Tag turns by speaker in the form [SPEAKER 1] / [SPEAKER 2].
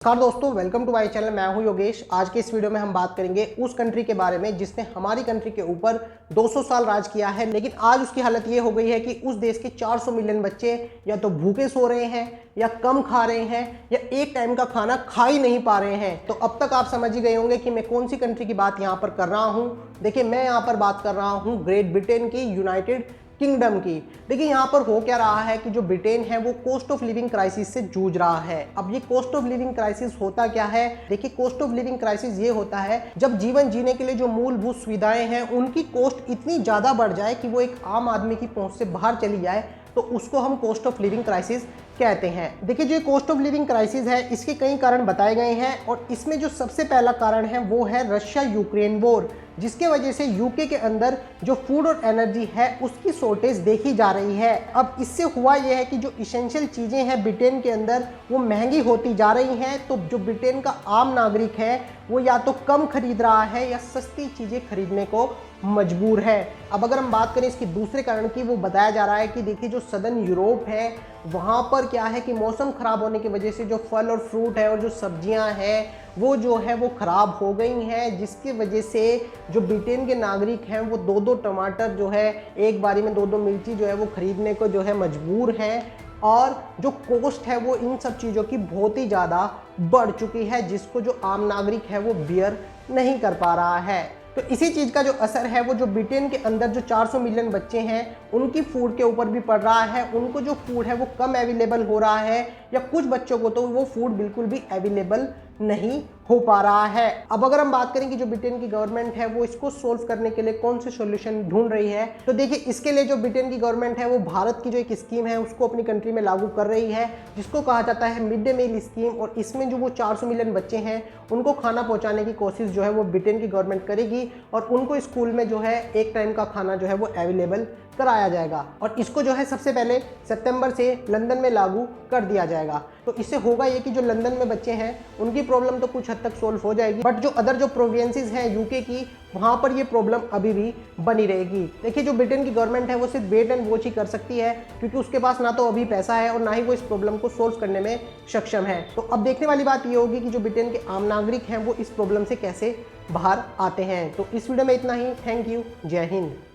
[SPEAKER 1] नमस्कार दोस्तों, welcome to my channel. मैं हूं योगेश। आज के इस वीडियो में हम बात करेंगे उस कंट्री के बारे में जिसने हमारी कंट्री के ऊपर 200 साल राज किया है, लेकिन आज उसकी हालत ये हो गई है कि उस देश के 400 मिलियन बच्चे या तो भूखे सो रहे हैं या कम खा रहे हैं या एक टाइम का खाना खा ही नहीं पा रहे हैं। तो अब तक आप समझ ही गए होंगे कि मैं कौन सी कंट्री की बात यहाँ पर कर रहा हूँ। देखिए, मैं यहाँ पर बात कर रहा हूँ ग्रेट ब्रिटेन की, यूनाइटेड किंगडम की। देखिए, यहाँ पर हो क्या रहा है कि जो ब्रिटेन है वो कॉस्ट ऑफ लिविंग क्राइसिस से जूझ रहा है। अब ये कॉस्ट ऑफ लिविंग क्राइसिस होता क्या है? देखिए, कॉस्ट ऑफ लिविंग क्राइसिस ये होता है जब जीवन जीने के लिए जो मूलभूत सुविधाएं हैं उनकी कॉस्ट इतनी ज्यादा बढ़ जाए कि वो एक आम आदमी की पहुंच से बाहर चली जाए, तो उसको हम कॉस्ट ऑफ लिविंग क्राइसिस कहते हैं। देखिए, जो कॉस्ट ऑफ लिविंग क्राइसिस है इसके कई कारण बताए गए हैं और इसमें जो सबसे पहला कारण है वो है रशिया यूक्रेन वॉर, जिसके वजह से यूके के अंदर जो फूड और एनर्जी है उसकी शॉर्टेज देखी जा रही है। अब इससे हुआ यह है कि जो इसेंशियल चीज़ें हैं ब्रिटेन के अंदर वो महंगी होती जा रही हैं, तो जो ब्रिटेन का आम नागरिक है वो या तो कम खरीद रहा है या सस्ती चीज़ें खरीदने को मजबूर है। अब अगर हम बात करें इसके दूसरे कारण की, वो बताया जा रहा है कि देखिए, जो सदर्न यूरोप है वहाँ पर क्या है कि मौसम ख़राब होने की वजह से जो फल और फ्रूट है और जो सब्जियाँ हैं वो जो है वो ख़राब हो गई हैं, जिसकी वजह से जो ब्रिटेन के नागरिक हैं वो दो टमाटर जो है एक बारी में, दो मिर्ची जो है वो ख़रीदने को जो है मजबूर हैं। और जो कॉस्ट है वो इन सब चीज़ों की बहुत ही ज़्यादा बढ़ चुकी है, जिसको जो आम नागरिक है वो बियर नहीं कर पा रहा है। तो इसी चीज़ का जो असर है वो जो ब्रिटेन के अंदर जो 400 मिलियन बच्चे हैं उनकी फूड के ऊपर भी पड़ रहा है। उनको जो फूड है वो कम अवेलेबल हो रहा है या कुछ बच्चों को तो वो फूड बिल्कुल भी अवेलेबल नहीं हो पा रहा है। अब अगर हम बात करें कि जो ब्रिटेन की गवर्नमेंट है वो इसको सोल्व करने के लिए कौन से सॉल्यूशन ढूंढ रही है, तो देखिए, इसके लिए जो ब्रिटेन की गवर्नमेंट है वो भारत की जो एक स्कीम है उसको अपनी कंट्री में लागू कर रही है, जिसको कहा जाता है मिड डे मील स्कीम। और इसमें जो वो 400 मिलियन बच्चे हैं उनको खाना पहुंचाने की कोशिश जो है वो ब्रिटेन की गवर्नमेंट करेगी और उनको स्कूल में जो है एक टाइम का खाना जो है वो अवेलेबल कराया जाएगा। और इसको जो है सबसे पहले सितंबर से लंदन में लागू कर दिया जाएगा। तो इससे होगा ये कि जो लंदन में बच्चे हैं उनकी प्रॉब्लम तो कुछ हद तक सोल्व हो जाएगी, बट जो अदर जो प्रोविंसेस हैं यूके की, वहां पर ये प्रॉब्लम अभी भी बनी रहेगी। देखिए, जो ब्रिटेन की गवर्नमेंट है वो सिर्फ वेट एंड वॉच ही कर सकती है, क्योंकि उसके पास ना तो अभी पैसा है और ना ही वो इस प्रॉब्लम को सोल्व करने में सक्षम है। तो अब देखने वाली बात ये होगी कि जो ब्रिटेन के आम नागरिक हैं वो इस प्रॉब्लम से कैसे बाहर आते हैं। तो इस वीडियो में इतना ही। Thank you. जय हिंद।